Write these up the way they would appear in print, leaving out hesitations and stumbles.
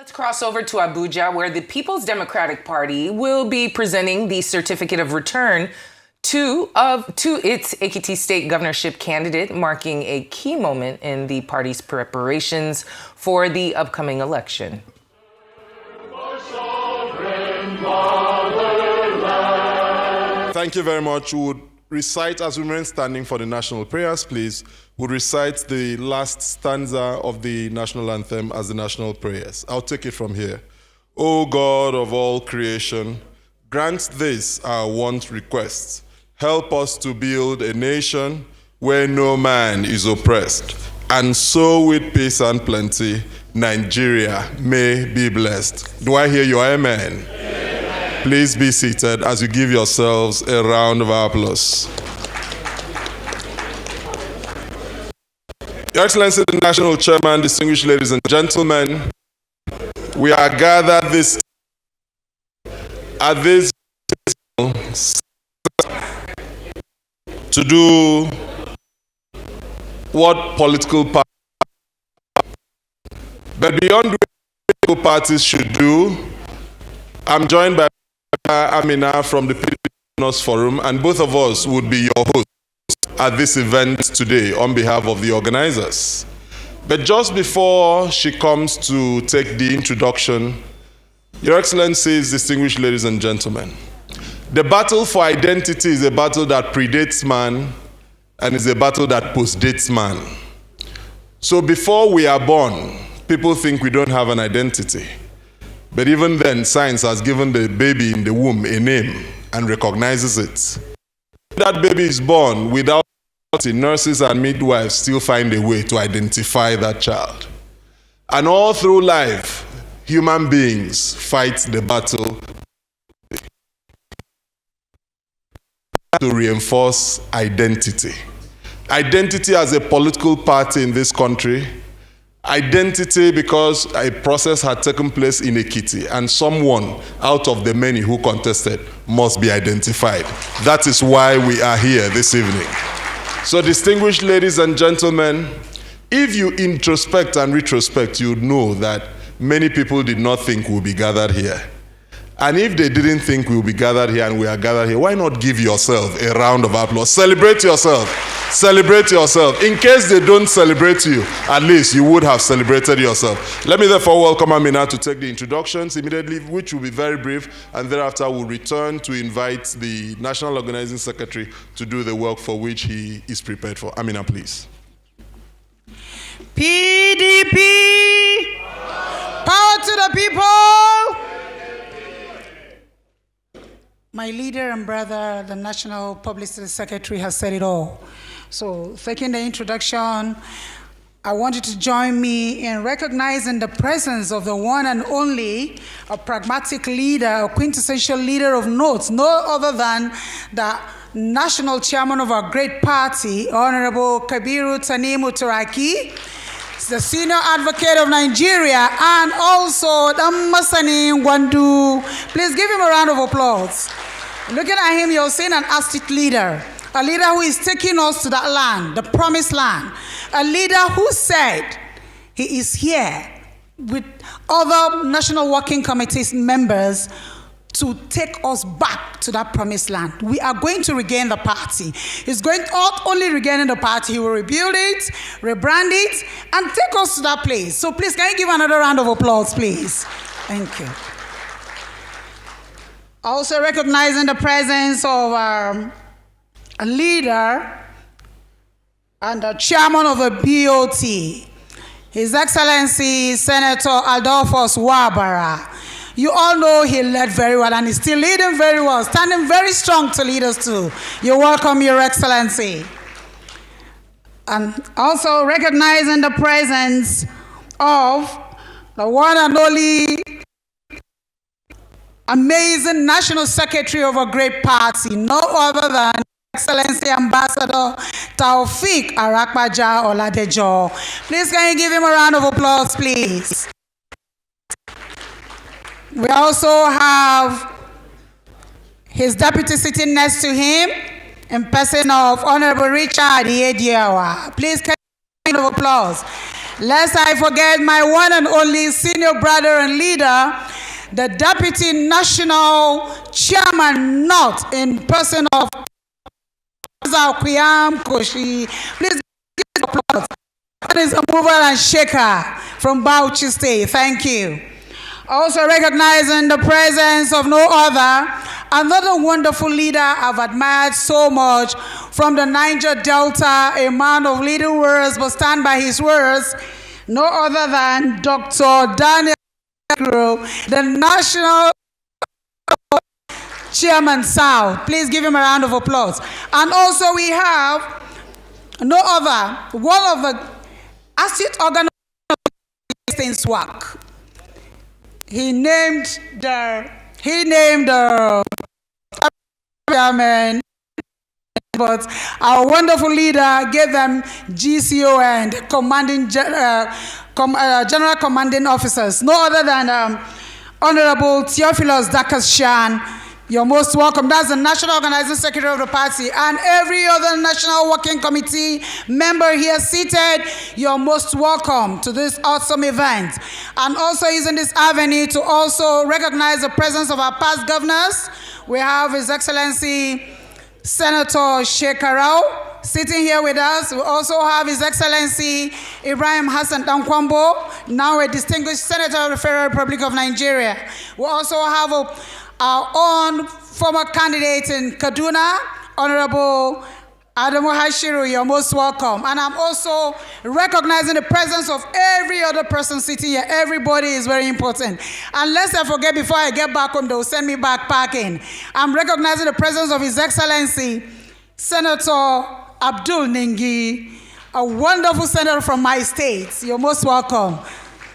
Let's cross over to Abuja, where the People's Democratic Party will be presenting the certificate of return to its Ekiti state governorship candidate, marking a key moment in the party's preparations for the upcoming election. Thank you very much. We would recite, as we remain standing for the national prayers, please, would recite the last stanza of the national anthem as the national prayers. I'll take it from here. O God of all creation, grant this our want request. Help us to build a nation where no man is oppressed, and so with peace and plenty, Nigeria may be blessed. Do I hear your amen? Amen. Please be seated as you give yourselves a round of applause. Your Excellency, the National Chairman, distinguished ladies and gentlemen, we are gathered at this to do what political parties, but beyond what political parties should do. I'm joined by Amina from the PDP Forum, and both of us would be your hosts at this event today on behalf of the organizers. But just before she comes to take the introduction, Your Excellencies, distinguished ladies and gentlemen, the battle for identity is a battle that predates man and is a battle that postdates man. So before we are born, people think we don't have an identity. But even then, science has given the baby in the womb a name and recognizes it. That baby is born without it, nurses and midwives still find a way to identify that child. And all through life, human beings fight the battle to reinforce identity. Identity as a political party in this country. Identity because a process had taken place in Ekiti and someone out of the many who contested must be identified. That is why we are here this evening. So, distinguished ladies and gentlemen, if you introspect and retrospect, you would know that many people did not think we'll be gathered here. And if they didn't think we'll be gathered here and we are gathered here, why not give yourself a round of applause? Celebrate yourself. Celebrate yourself. In case they don't celebrate you, at least you would have celebrated yourself. Let me therefore welcome Amina to take the introductions immediately, which will be very brief, and thereafter we'll return to invite the National Organizing Secretary to do the work for which he is prepared for. Amina, please. PDP! Power to the people! My leader and brother, the National Publicity Secretary, has said it all. So, taking the introduction, I want you to join me in recognizing the presence of the one and only, a pragmatic leader, a quintessential leader of note, no other than the national chairman of our great party, Honorable Kabiru Tanimu Turaki, the senior advocate of Nigeria, and also the Masani Ngwandu. Please give him a round of applause. Looking at him, you're seeing an astute leader, a leader who is taking us to that land, the promised land, a leader who said he is here with other National Working Committee's members to take us back to that promised land. We are going to regain the party. He's going to not only regaining the party, he will rebuild it, rebrand it, and take us to that place. So please, can you give another round of applause, please? Thank you. Also recognizing the presence of a leader and the chairman of the BOT, His Excellency Senator Adolphus Wabara. You all know he led very well and he's still leading very well, standing very strong to lead us too. You're welcome, Your Excellency. And also recognizing the presence of the one and only amazing National Secretary of a great party, no other than Excellency Ambassador Taufik Arakbaja Oladejo. Please, can you give him a round of applause, please? We also have his deputy sitting next to him in person of Honorable Richard Iediawa. Please, can you give a round of applause? Lest I forget my one and only senior brother and leader, the Deputy National Chairman, not in person of Kuyam Koshi. Please give applause. That is a mover and shaker from Bauchi State. Thank you. Also recognizing the presence of no other, another wonderful leader I've admired so much from the Niger Delta, a man of little words but stand by his words, no other than Dr. Daniel, the National Chairman South. Please give him a round of applause. And also we have no other, one of the astute organizers in SWAC. He named the chairman, but our wonderful leader gave them GCO and general commanding officers, no other than Honorable Theophilus Dakashan. You're most welcome. That's the National Organizing Secretary of the party. And every other National Working Committee member here seated, you're most welcome to this awesome event. And also using this avenue to also recognize the presence of our past governors. We have His Excellency Senator Shekarau sitting here with us. We also have His Excellency Ibrahim Hassan Dankwambo, now a distinguished Senator of the Federal Republic of Nigeria. We also have our own former candidate in Kaduna, Honorable Adamu Hashiru. You're most welcome. And I'm also recognizing the presence of every other person sitting here. Everybody is very important. And lest I forget, before I get back home, they'll send me back packing. I'm recognizing the presence of His Excellency Senator Abdul Ningi, a wonderful senator from my state. You're most welcome.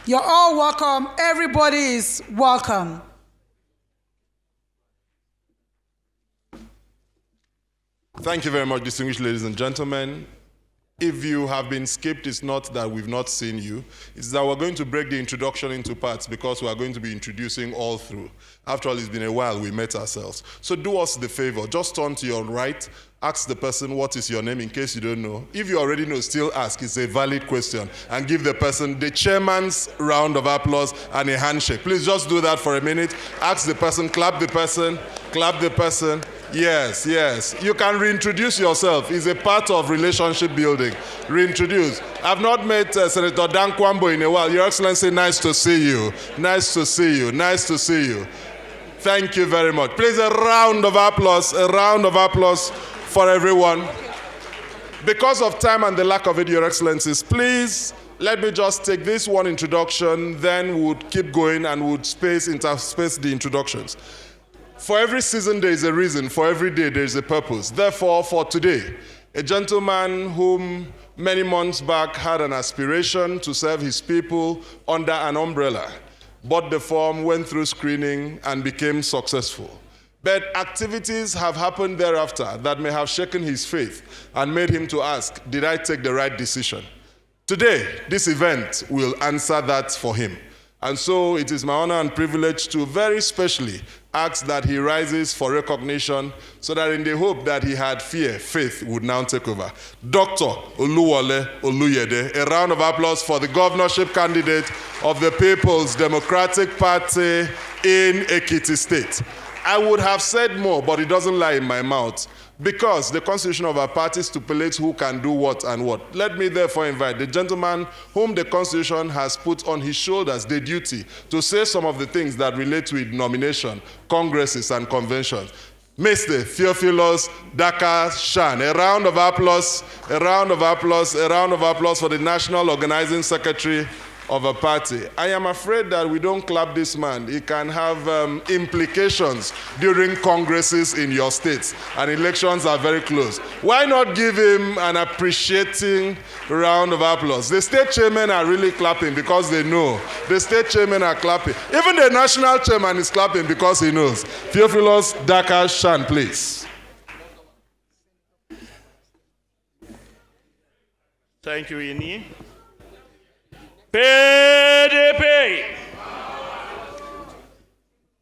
You're all welcome. Everybody is welcome. Thank you very much, distinguished ladies and gentlemen. If you have been skipped, it's not that we've not seen you. It's that we're going to break the introduction into parts because we are going to be introducing all through. After all, it's been a while we met ourselves. So do us the favor. Just turn to your right, ask the person, what is your name, in case you don't know. If you already know, still ask. It's a valid question. And give the person the chairman's round of applause and a handshake. Please just do that for a minute. Ask the person, clap the person, clap the person. Yes, yes. You can reintroduce yourself. It's a part of relationship building. Reintroduce. I've not met Senator Dan Kwambo in a while. Your Excellency, nice to see you. Nice to see you. Nice to see you. Thank you very much. Please, a round of applause for everyone. Because of time and the lack of it, Your Excellencies, please let me just take this one introduction, then we'll keep going and we'll interspace the introductions. For every season, there is a reason. For every day, there is a purpose. Therefore, for today, a gentleman whom many months back had an aspiration to serve his people under an umbrella, bought the form, went through screening, and became successful. But activities have happened thereafter that may have shaken his faith and made him to ask, did I take the right decision? Today, this event will answer that for him. And so it is my honor and privilege to very specially ask that he rises for recognition so that in the hope that he had fear, faith would now take over. Dr. Oluwole Oluyede, a round of applause for the governorship candidate of the People's Democratic Party in Ekiti State. I would have said more, but it doesn't lie in my mouth, because the constitution of our party stipulates who can do what and what. Let me therefore invite the gentleman whom the constitution has put on his shoulders the duty to say some of the things that relate to nomination, congresses, and conventions. Mr. Theophilus Dakashan. A round of applause, a round of applause, a round of applause for the National Organizing Secretary of a party. I am afraid that we don't clap this man. It can have implications during congresses in your states, and elections are very close. Why not give him an appreciating round of applause? The state chairmen are really clapping because they know. The state chairmen are clapping. Even the national chairman is clapping because he knows. Theophilus Dakashan, please. Thank you, Ini. PDP.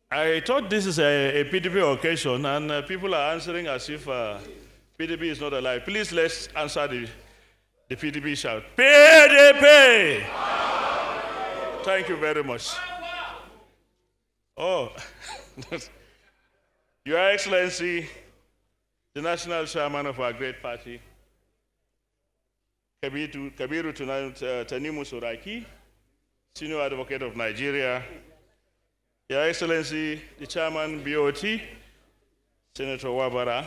I thought this is a PDP occasion, and people are answering as if PDP is not alive. Please, let's answer The PDP shout, PDP! Thank you very much. Oh, Your Excellency, the national chairman of our great party, Kabiru Tanimu Suraki, Senior Advocate of Nigeria, Your Excellency, the Chairman, BOT, Senator Wabara,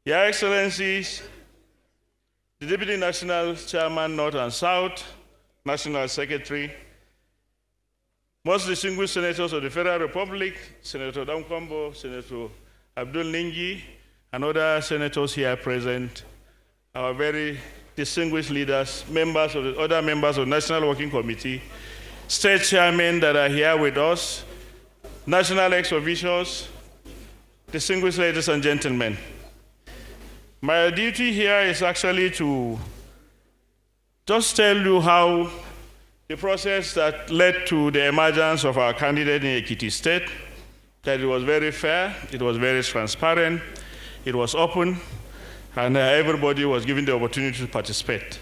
Your Excellencies, the Deputy National Chairman, North and South, National Secretary, most distinguished senators of the Federal Republic, Senator Damkwambo, Senator Abdul Ningi, and other senators here present, our very distinguished leaders, other members of the National Working Committee, state chairmen that are here with us, national ex-officials, distinguished ladies and gentlemen. My duty here is actually to just tell you how the process that led to the emergence of our candidate in Ekiti State, that it was very fair, it was very transparent, it was open, and everybody was given the opportunity to participate.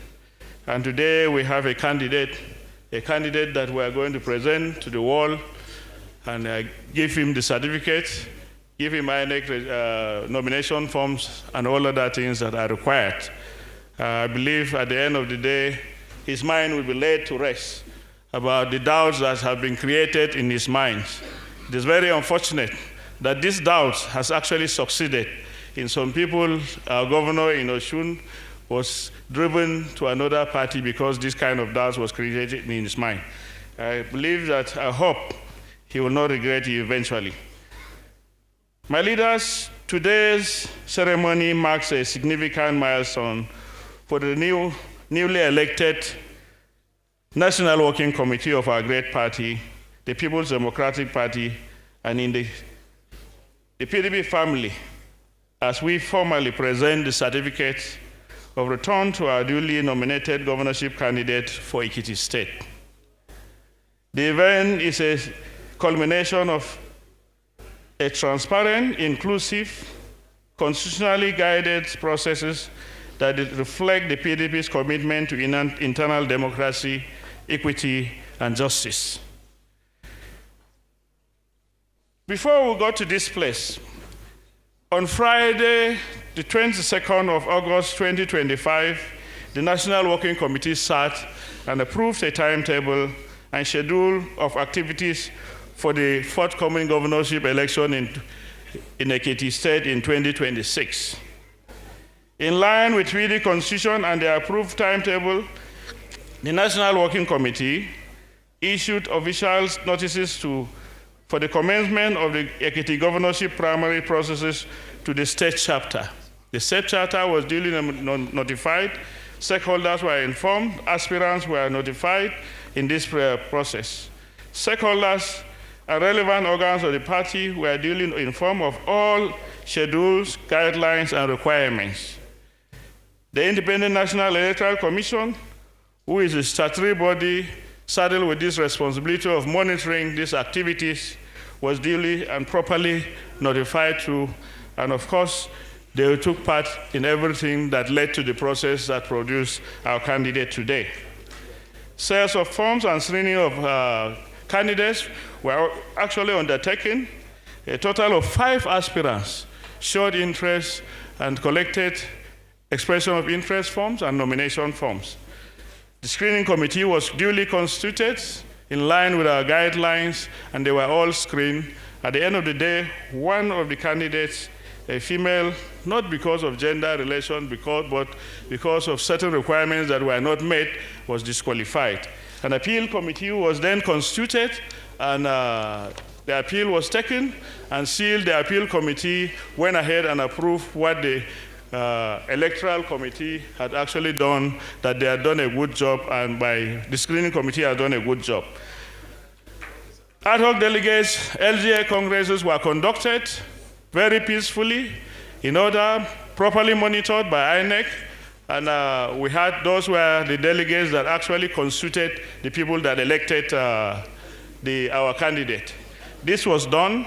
And today we have a candidate that we are going to present to the world and give him the certificate, give him INEC nomination forms and all other things that are required. I believe at the end of the day, his mind will be laid to rest about the doubts that have been created in his mind. It is very unfortunate that this doubt has actually succeeded in some people. Our governor in Oshun was driven to another party because this kind of doubt was created in his mind. I believe that, I hope he will not regret it eventually. My leaders, today's ceremony marks a significant milestone for the newly elected National Working Committee of our great party, the People's Democratic Party, and in the PDP family, as we formally present the certificate of return to our duly nominated governorship candidate for Ekiti State. The event is a culmination of a transparent, inclusive, constitutionally guided processes that reflect the PDP's commitment to internal democracy, equity, and justice. Before we go to this place, on Friday, the 22nd of August 2025, the National Working Committee sat and approved a timetable and schedule of activities for the forthcoming governorship election in Ekiti State in 2026. In line with the Constitution and the approved timetable, the National Working Committee issued official notices for the commencement of the Ekiti governorship primary processes to the state chapter. The state chapter was duly notified, stakeholders were informed, aspirants were notified in this process. Stakeholders and relevant organs of the party were duly informed of all schedules, guidelines, and requirements. The Independent National Electoral Commission, who is a statutory body saddled with this responsibility of monitoring these activities, was duly and properly notified to, and of course, they took part in everything that led to the process that produced our candidate today. Sales of forms and screening of candidates were actually undertaken. A total of 5 aspirants showed interest and collected expression of interest forms and nomination forms. The screening committee was duly constituted in line with our guidelines, and they were all screened. At the end of the day, one of the candidates, a female, not because of gender relation, but because of certain requirements that were not met, was disqualified. An appeal committee was then constituted, and the appeal was taken and sealed. The appeal committee went ahead and approved what the Electoral committee had actually done, that they had done a good job, and by the screening committee had done a good job. Ad hoc delegates, LGA congresses were conducted very peacefully, in order, properly monitored by INEC, and we had those were the delegates that actually constituted the people that elected our candidate. This was done,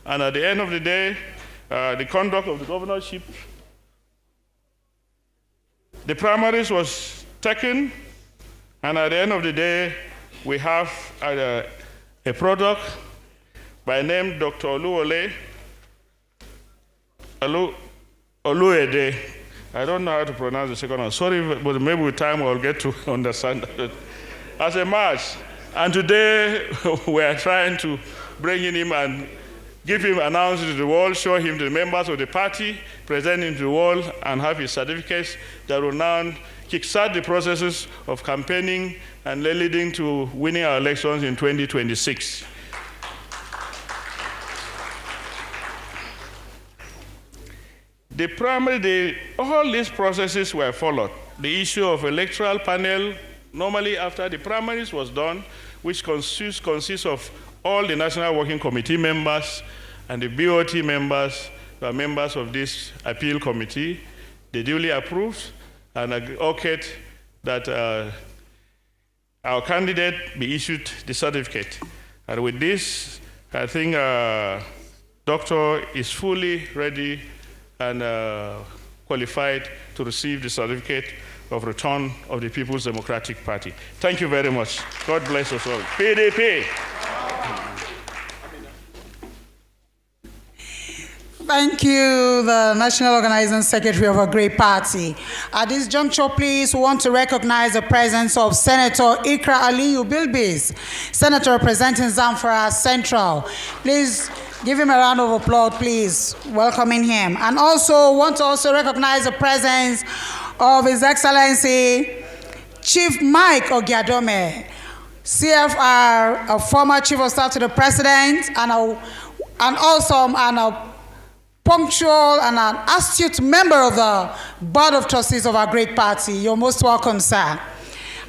and at the end of the day, the conduct of the governorship The primaries was taken, and at the end of the day, we have a product by name Dr. Oluede. I don't know how to pronounce the second one. Sorry, but maybe with time I'll get to understand it. As a match. And today we are trying to bring him and give him announcement to the world, show him the members of the party, present him to the world, and have his certificates that will now kickstart the processes of campaigning and leading to winning our elections in 2026. The primary, all these processes were followed. The issue of electoral panel, normally after the primaries was done, which consists of all the National Working Committee members and the BOT members who are members of this appeal committee, they duly approved and okayed that our candidate be issued the certificate. And with this, I think Doctor is fully ready and qualified to receive the certificate of return of the People's Democratic Party. Thank you very much. God bless us all. PDP. Thank you, the National Organizing Secretary of a great party. At this juncture, please, we want to recognize the presence of Senator Ikra Aliyu Bilbis, Senator representing Zamfara Central. Please give him a round of applause, please, welcoming him. And also want to also recognize the presence of His Excellency Chief Mike Ogiadome, CFR, a former Chief of Staff to the President, and also a punctual and an astute member of the Board of Trustees of our great party. You're most welcome, sir.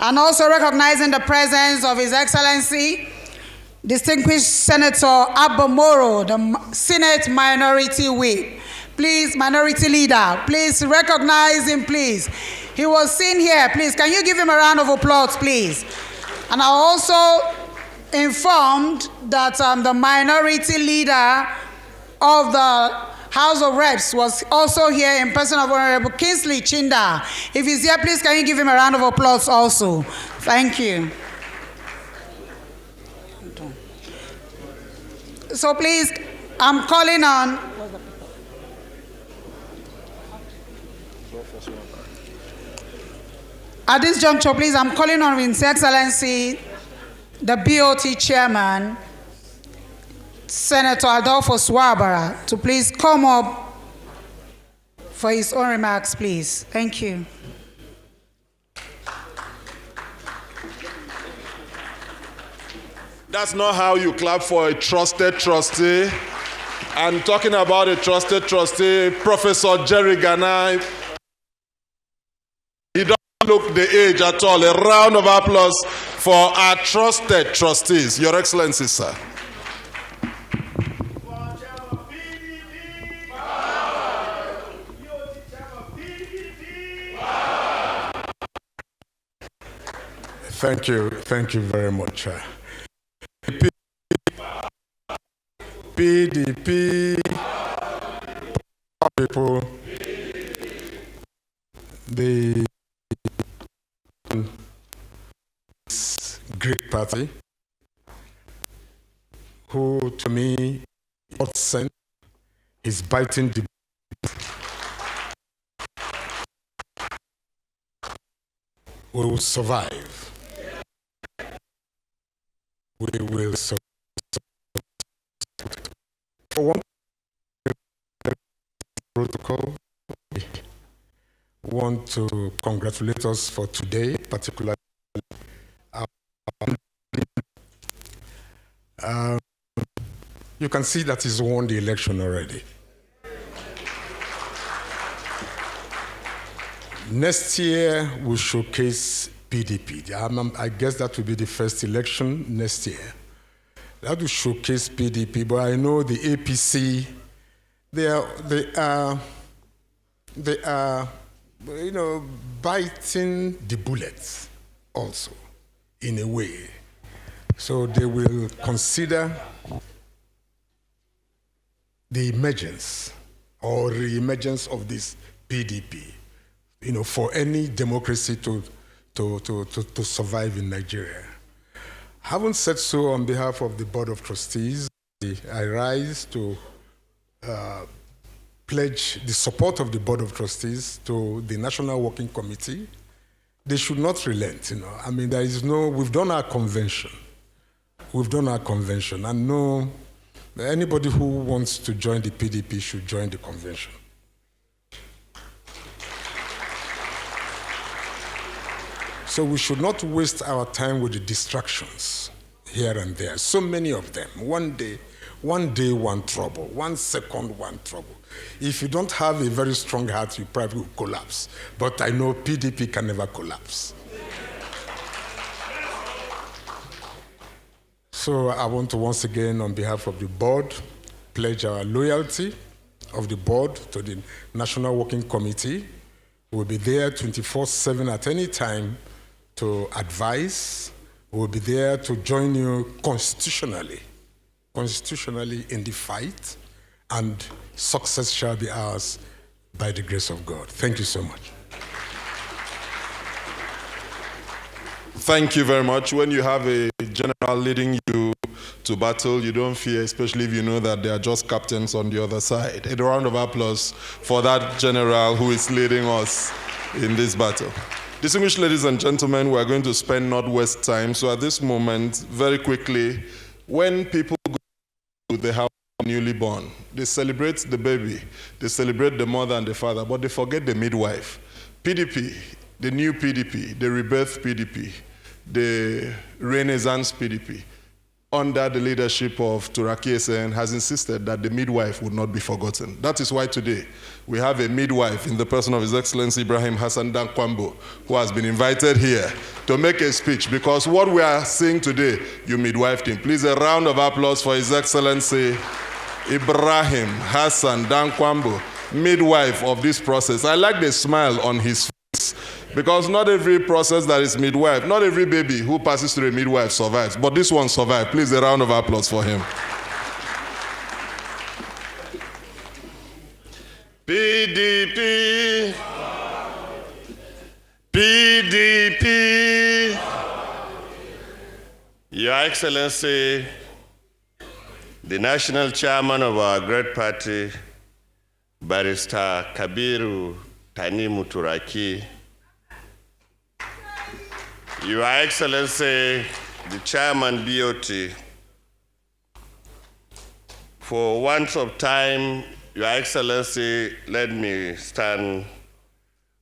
And also recognizing the presence of His Excellency, distinguished Senator Abba Moro, the Senate Minority Whip. Please, Minority Leader, please recognize him, please. He was seen here. Please, can you give him a round of applause, please? And I also informed that the Minority Leader of the House of Reps was also here in person of Honorable Kingsley Chinda. If he's here, please, can you give him a round of applause also? Thank you. So please, I'm calling on at this juncture, please, I'm calling on His Excellency, the BOT Chairman, Senator Adolfo Swabara, to please come up for his own remarks, please. Thank you. That's not how you clap for a trusted trustee. I'm talking about a trusted trustee, Professor Jerry Ghana. He doesn't look the age at all. A round of applause for our trusted trustees. Your Excellency, sir. Thank you very much. PDP, people, the great party, who to me, what sense is biting the will survive. We will survive. For one protocol, we want to congratulate us for today, particularly. You can see that he's won the election already. Next year, we'll showcase PDP. I guess that will be the first election next year. That will showcase PDP, but I know the APC, they are, biting the bullets also, in a way. So they will consider the emergence or re-emergence of this PDP for any democracy to survive in Nigeria. Having said so, on behalf of the Board of Trustees, I rise to pledge the support of the Board of Trustees to the National Working Committee. They should not relent, I mean, we've done our convention. We've done our convention, and anybody who wants to join the PDP should join the convention. So we should not waste our time with the distractions here and there. So many of them. One day, one trouble. 1 second, one trouble. If you don't have a very strong heart, you probably will collapse. But I know PDP can never collapse. So I want to once again, on behalf of the board, pledge our loyalty of the board to the National Working Committee. We'll be there 24/7 at any time to advise. We'll be there to join you constitutionally in the fight, and success shall be ours by the grace of God. Thank you so much. Thank you very much. When you have a general leading you to battle, you don't fear, especially if you know that they are just captains on the other side. A round of applause for that general who is leading us in this battle. Distinguished ladies and gentlemen, we are going to spend not waste time. So at this moment, very quickly, when people go to the house newly born, they celebrate the baby, they celebrate the mother and the father, but they forget the midwife. PDP, the new PDP, the rebirth PDP, the Renaissance PDP, under the leadership of Turaki SN, has insisted that the midwife would not be forgotten. That is why today we have a midwife in the person of His Excellency Ibrahim Hassan Dankwambo, who has been invited here to make a speech, because what we are seeing today, you midwifed him. Please, a round of applause for His Excellency Ibrahim Hassan Dankwambo, midwife of this process. I like the smile on his face, because not every process that is midwife, not every baby who passes through a midwife survives, but this one survived. Please, a round of applause for him. PDP, PDP, Your Excellency, the national chairman of our great party, Barrister Kabiru Tanimu Turaki, Your Excellency, the chairman BOT, for once of time, Your Excellency, let me stand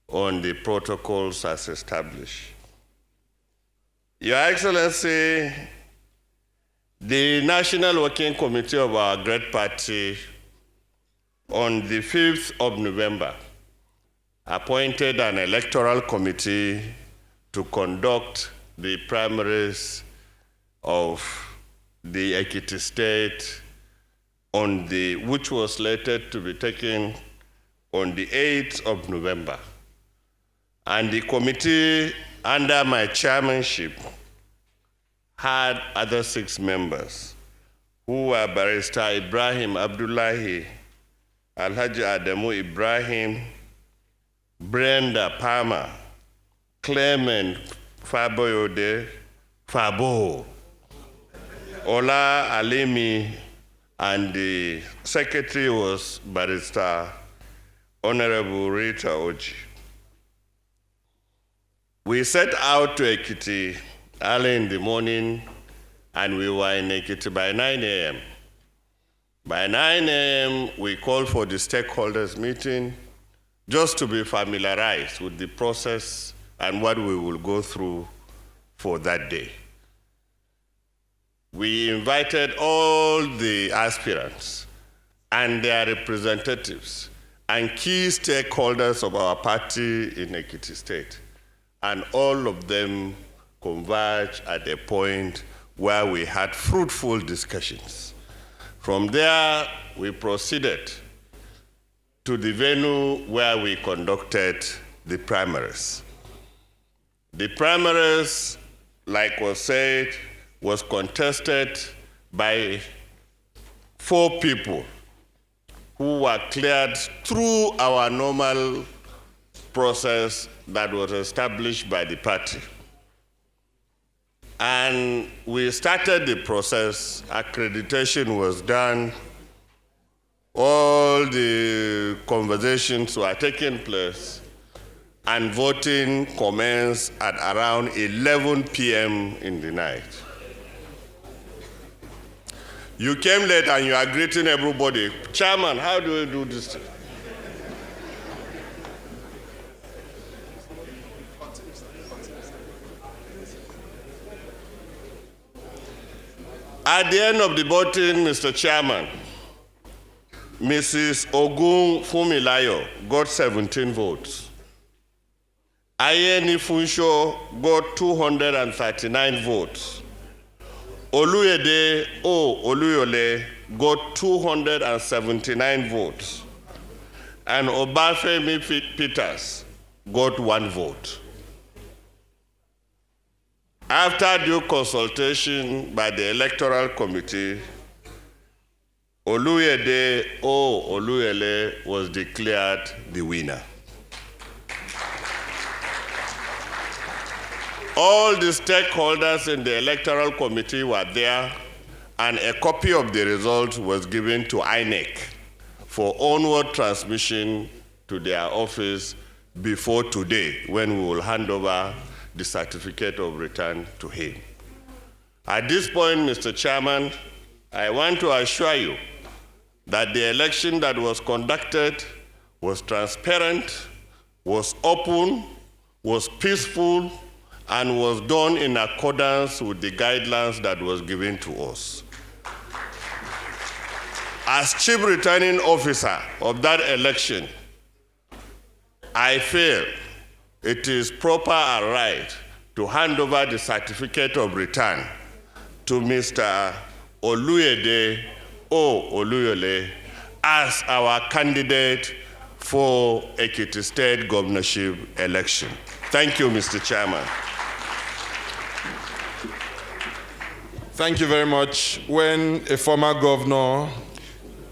on the protocols as established. Your Excellency, the National Working Committee of our great party on the 5th of November appointed an electoral committee to conduct the primaries of the Ekiti state which was slated to be taken on the 8th of November. And the committee, under my chairmanship, had other 6 members, who were Barrister Ibrahim Abdullahi, Alhaji Adamu Ibrahim, Brenda Palmer, Clement Faboyode Fabo, Ola Alimi, and the secretary was Barrister Honorable Rita Oji. We set out to Ekiti early in the morning, and we were in Ekiti by 9 a.m. By 9 a.m., we called for the stakeholders meeting just to be familiarized with the process and what we will go through for that day. We invited all the aspirants and their representatives and key stakeholders of our party in Ekiti State, and all of them converged at a point where we had fruitful discussions. From there, we proceeded to the venue where we conducted the primaries. The primaries, like was said, was contested by 4 people who were cleared through our normal process that was established by the party. And we started the process, accreditation was done, all the conversations were taking place, and voting commenced at around 11 p.m. in the night. You came late and you are greeting everybody. Chairman, how do we do this? At the end of the voting, Mr. Chairman, Mrs. Ogun Fumilayo got 17 votes. Ayeni Funsho got 239 votes. Oluyede Oluyole got 279 votes. And Obafemi Peters got 1 vote. After due consultation by the Electoral Committee, Oluyede Oluyele was declared the winner. All the stakeholders in the Electoral Committee were there, and a copy of the result was given to INEC for onward transmission to their office before today, when we will hand over the certificate of return to him. At this point, Mr. Chairman, I want to assure you that the election that was conducted was transparent, was open, was peaceful, and was done in accordance with the guidelines that was given to us. As chief returning officer of that election, I feel it is proper and right to hand over the certificate of return to Mr. Oluyede Oluyole as our candidate for Ekiti State governorship election. Thank you, Mr. Chairman. Thank you very much. When a former governor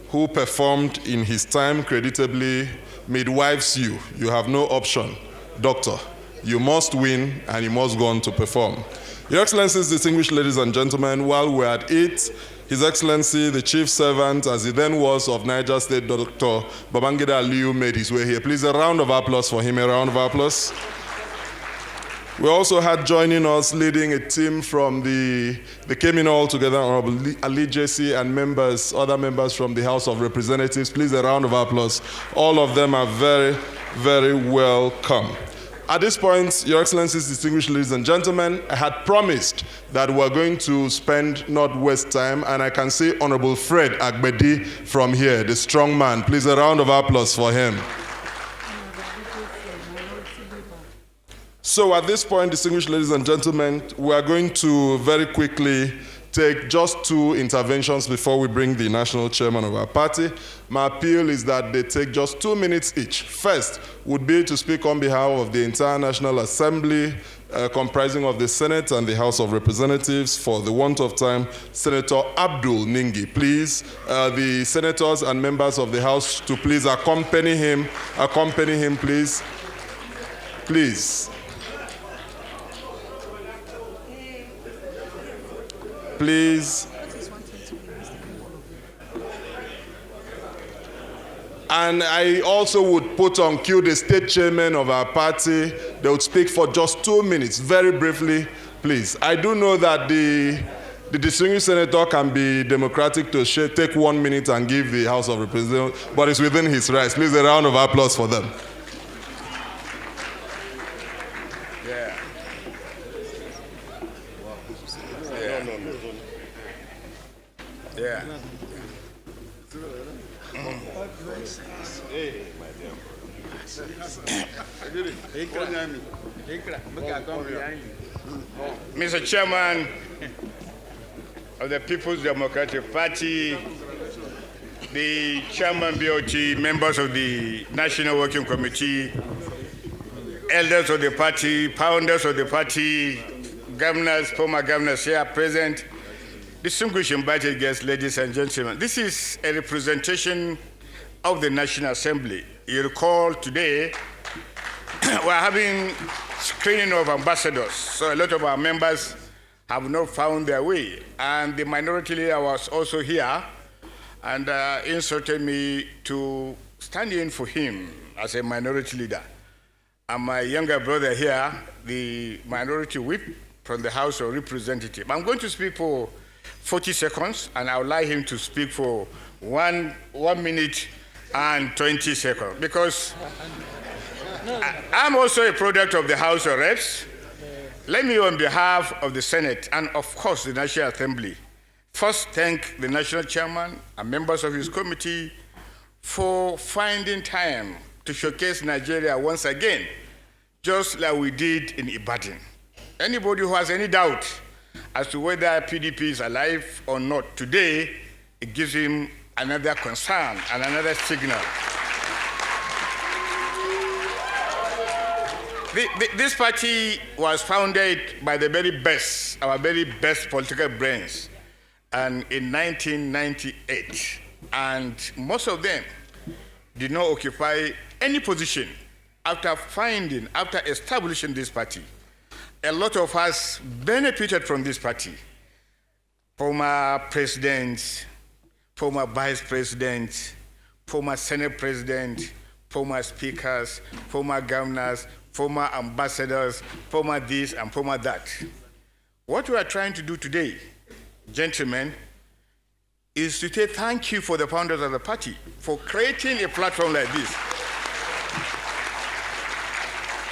who performed in his time creditably midwives you, you have no option. Doctor, you must win and you must go on to perform. Your Excellencies, distinguished ladies and gentlemen, while we're at it, His Excellency, the Chief Servant, as he then was, of Niger State, Dr. Babangida Aliyu, made his way here. Please, a round of applause for him, a round of applause. We also had joining us, leading a team from they came in all together, Honorable Ali Jesse and members, other members from the House of Representatives. Please, a round of applause. All of them are very, very welcome. At this point, Your Excellencies, distinguished ladies and gentlemen, I had promised that we're going to not waste time, and I can see Honorable Fred Agbedi from here, the strong man. Please, a round of applause for him. So at this point, distinguished ladies and gentlemen, we are going to very quickly take just 2 interventions before we bring the national chairman of our party. My appeal is that they take just 2 minutes each. First would be to speak on behalf of the entire National Assembly, comprising of the Senate and the House of Representatives. For the want of time, Senator Abdul Ningi. Please, the senators and members of the House to please accompany him. Accompany him, please. Please. Please. And I also would put on cue the state chairman of our party. They would speak for just 2 minutes, very briefly, please. I do know that the distinguished senator can be democratic to take 1 minute and give the House of Representatives, but it's within his rights. Please, a round of applause for them. Mr. Chairman of the People's Democratic Party, the Chairman BOT, members of the National Working Committee, elders of the party, founders of the party, governors, former governors here present, distinguished invited guests, ladies and gentlemen. This is a representation of the National Assembly. You recall today, we're having screening of ambassadors. So a lot of our members have not found their way. And the minority leader was also here and instructed me to stand in for him as a minority leader. And my younger brother here, the minority whip from the House of Representatives. I'm going to speak for 40 seconds, and I'll allow him to speak for 1 minute and 20 seconds, because I'm also a product of the House of Reps. Let me, on behalf of the Senate and, of course, the National Assembly, first thank the national chairman and members of his committee for finding time to showcase Nigeria once again, just like we did in Ibadan. Anybody who has any doubt as to whether PDP is alive or not today, it gives him another concern and another signal. This party was founded by the very best, our very best political brains, and in 1998. And most of them did not occupy any position after establishing this party. A lot of us benefited from this party. Former presidents, former vice presidents, former Senate president, former speakers, former governors, former ambassadors, former this and former that. What we are trying to do today, gentlemen, is to say thank you for the founders of the party for creating a platform like this.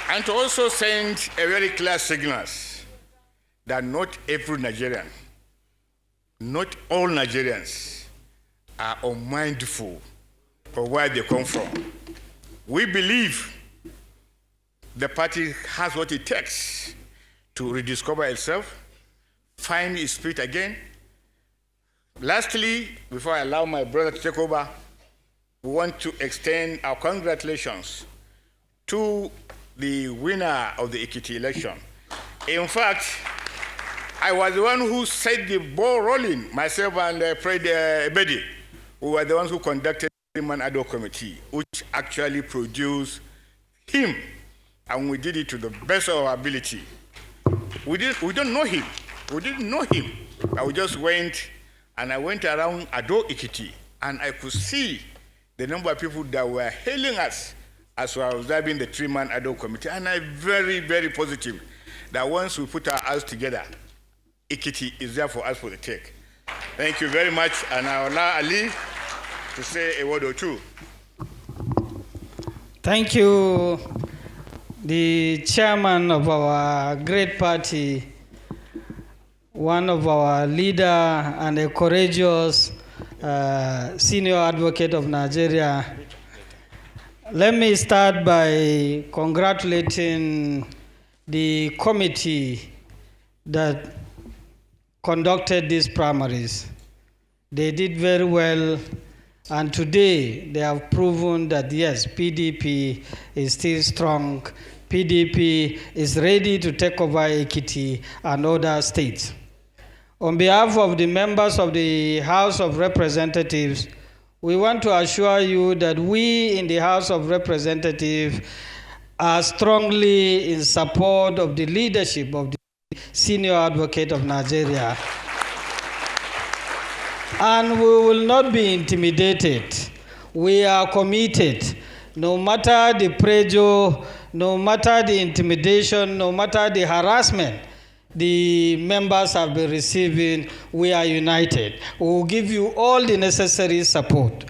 And to also send a very clear signal that not every Nigerian, not all Nigerians are unmindful of where they come from. We believe the party has what it takes to rediscover itself, find its spirit again. Lastly, before I allow my brother to take over, we want to extend our congratulations to the winner of the Ekiti election. In fact, I was the one who set the ball rolling, myself and Fred Ebedi, who were the ones who conducted the Man Ado Committee, which actually produced him, and we did it to the best of our ability. We don't know him. We didn't know him, but we just went, and I went around Ado Ekiti, and I could see the number of people that were hailing us as we were observing the three-man Ado Committee, and I'm very, very positive that once we put our eyes together, Ekiti is there for us for the take. Thank you very much, and I'll allow Ali to say a word or two. Thank you, the chairman of our great party, one of our leader and a courageous senior advocate of Nigeria. Let me start by congratulating the committee that conducted these primaries. They did very well, and today they have proven that yes, PDP is still strong. PDP is ready to take over Ekiti and other states. On behalf of the members of the House of Representatives, we want to assure you that we in the House of Representatives are strongly in support of the leadership of the senior advocate of Nigeria. And we will not be intimidated. We are committed. No matter the pressure, no matter the intimidation, no matter the harassment the members have been receiving, we are united. We will give you all the necessary support.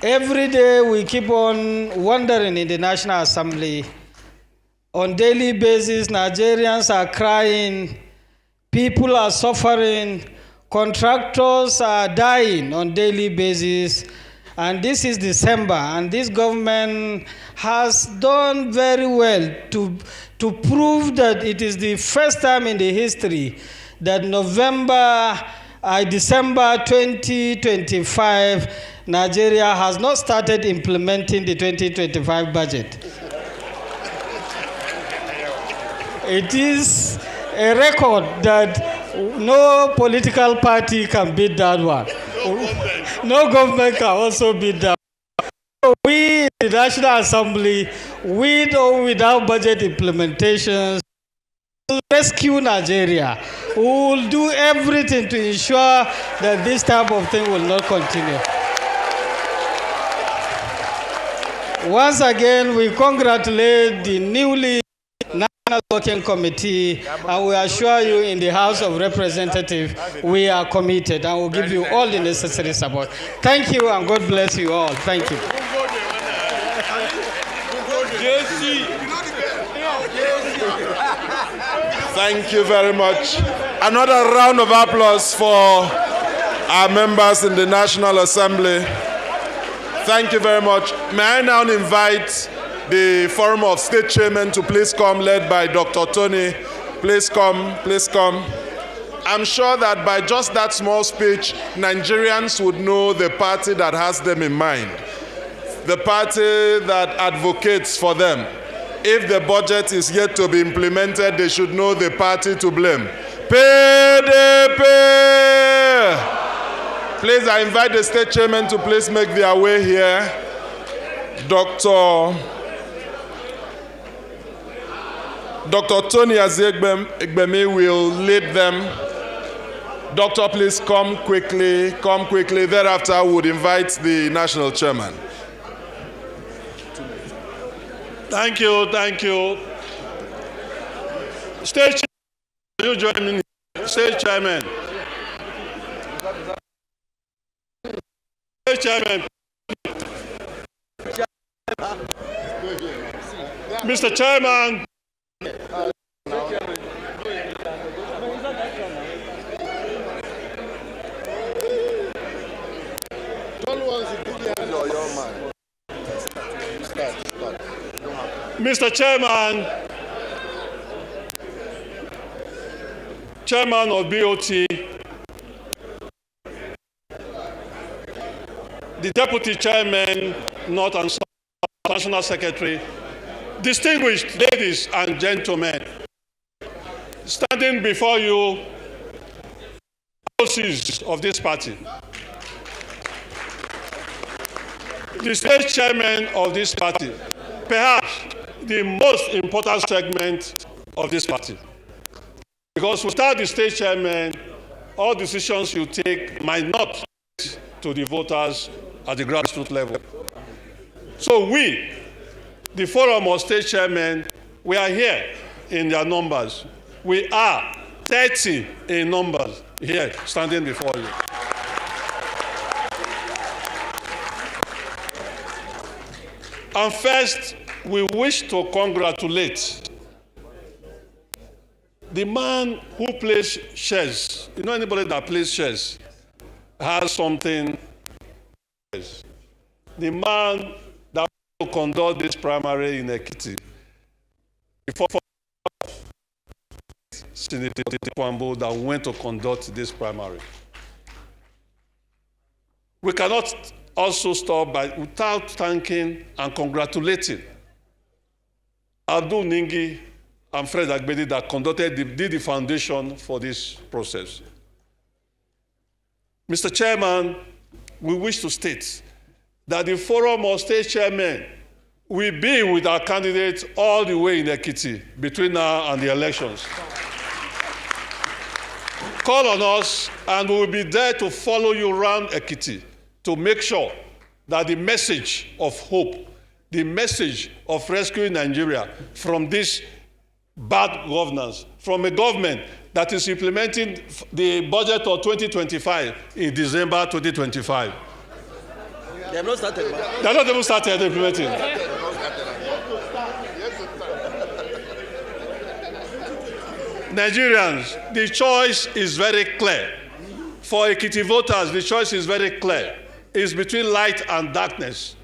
Every day we keep on wondering in the National Assembly. On a daily basis, Nigerians are crying, people are suffering, contractors are dying on a daily basis. And this is December, and this government has done very well to prove that it is the first time in the history that December 2025, Nigeria has not started implementing the 2025 budget. It is a record that no political party can beat that one. No government can also beat that one. So we in the the National Assembly, with or without budget implementations, will rescue Nigeria. We will do everything to ensure that this type of thing will not continue. Once again, we congratulate the newly National Working Committee, and we assure you in the House of Representatives, we are committed and will give you all the necessary support. Thank you, and God bless you all. Thank you. Thank you very much. Another round of applause for our members in the National Assembly. Thank you very much. May I now invite the Forum of State Chairmen to please come, led by Dr. Tony. Please come, please come. I'm sure that by just that small speech, Nigerians would know the party that has them in mind, the party that advocates for them. If the budget is yet to be implemented, they should know the party to blame. PDP! Please, I invite the state chairman to please make their way here. Dr. Tony Azegbemi will lead them. Doctor, please come quickly, come quickly. Thereafter, I would invite the national chairman. Thank you, thank you. State chairman, you join me. State chairman. State chairman. Mr. Chairman. Mr. Chairman, Chairman of BOT, the Deputy Chairman, North and South National Secretary, distinguished ladies and gentlemen, standing before you, policies of this party, the state chairman of this party, perhaps the most important segment of this party. Because without the state chairman, all decisions you take might not get to the voters at the grassroots level. So we, the Forum of State Chairmen, we are here in their numbers. We are 30 in numbers here, standing before you. And first, we wish to congratulate the man who plays chess. You know, anybody that plays chess has something. The man that will conduct this primary in Ekiti, before Senator Kwambo that went to conduct this primary. We cannot also stop without thanking and congratulating Abdul Ningi and Fred Agbedi that did the foundation for this process. Mr. Chairman, we wish to state that the Forum of State Chairmen will be with our candidates all the way in Ekiti between now and the elections. Call on us and we will be there to follow you around Ekiti to make sure that the message of hope, the message of rescuing Nigeria from this bad governance, from a government that is implementing the budget of 2025 in December 2025. They have not started. They have not even started implementing. Nigerians, the choice is very clear. For Ekiti voters, the choice is very clear. It's between light and darkness.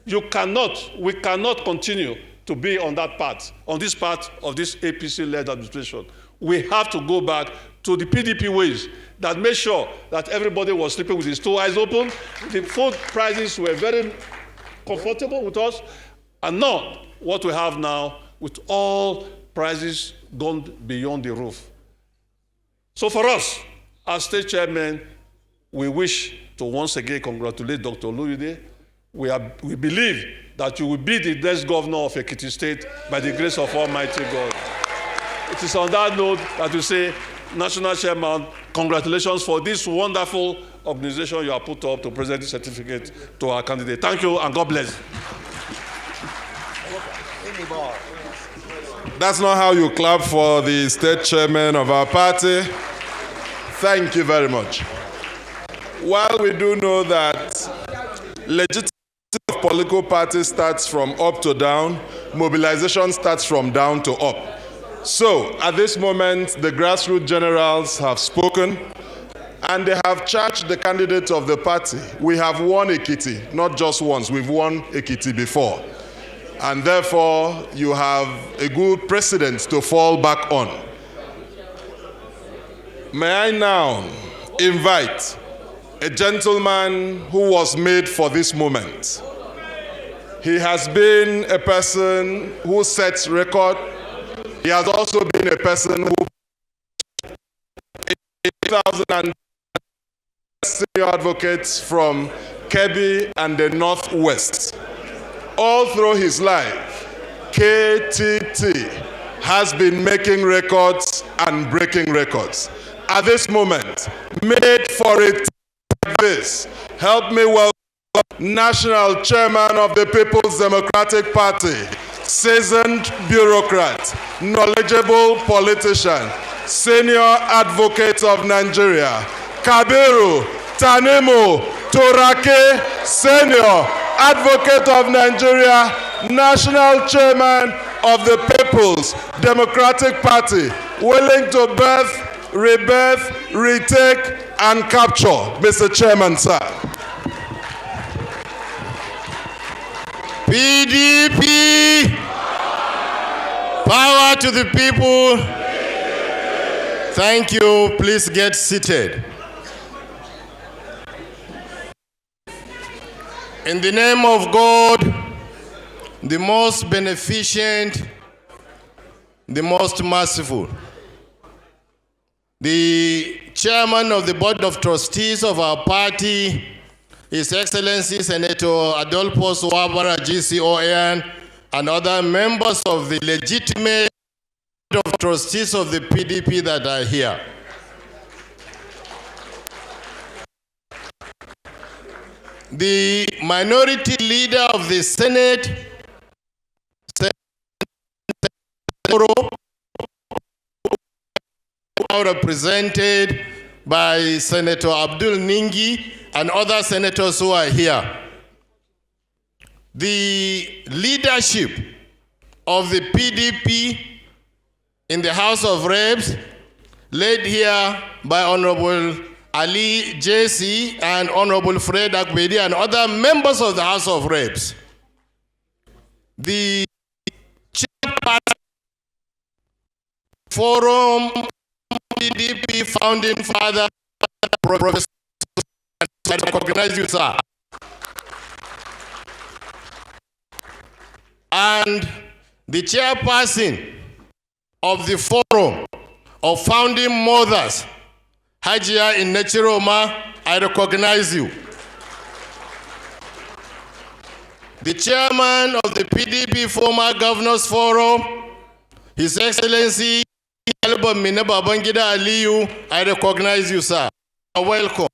We cannot continue to be on that path, on this part of this APC-led administration. We have to go back to the PDP ways that made sure that everybody was sleeping with his two eyes open. The food prices were very comfortable with us, and not what we have now with all prices gone beyond the roof. So for us, as state chairman, we wish to once again congratulate Dr. Oluyide. We believe that you will be the next governor of Ekiti State by the grace of Almighty God. It is on that note that we say, National Chairman, congratulations for this wonderful organization you have put up to present this certificate to our candidate. Thank you and God bless. That's not how you clap for the state chairman of our party. Thank you very much. While we do know that legitimacy of political parties starts from up to down, mobilization starts from down to up. So, at this moment, the grassroots generals have spoken, and they have charged the candidates of the party. We have won Ekiti, not just once, we've won Ekiti before. And therefore, you have a good precedent to fall back on. May I now invite a gentleman who was made for this moment. He has been a person who sets record. He has also been a person who, in 2000, senior advocates from Kebbi and the Northwest. All through his life, KTT has been making records and breaking records. At this moment, made for it like this, help me welcome National Chairman of the People's Democratic Party, seasoned bureaucrat, knowledgeable politician, senior advocate of Nigeria, Kabiru Tanimu Turake, senior advocate of Nigeria, national chairman of the People's Democratic Party, willing to birth, rebirth, retake, and capture. Mr. Chairman, sir. PDP, power to the people. Thank you. Please get seated. In the name of God, the most beneficent, the most merciful, the chairman of the board of trustees of our party, His Excellency Senator Adolphus Wabara GCON, and other members of the legitimate board of trustees of the PDP that are here. The minority leader of the Senate, represented by Senator Abdul Ningi and other senators who are here. The leadership of the PDP in the House of Reps, led here by Honorable Ali JC and Honorable Fred Akbedi and other members of the House of Reps. The chairperson forum PDP founding father, Professor, I recognize you, sir. And the chairperson of the forum of founding mothers, Hajia in Nechiroma, I recognize you. The chairman of the PDP former governors forum, His Excellency Albert Mineba Bangida Aliyu, I recognize you, sir. Welcome.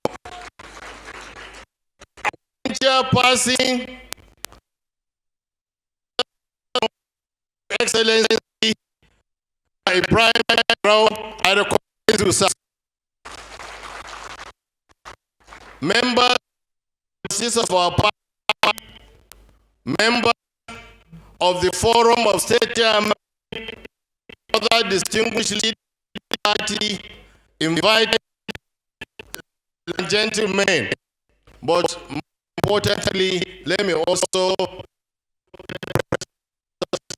Chairperson, Excellency Ibrahim, I recognize you, sir. Members of our party, members of the Forum of State Chairmen, other distinguished leaders of the party, invited gentlemen, but more importantly, let me also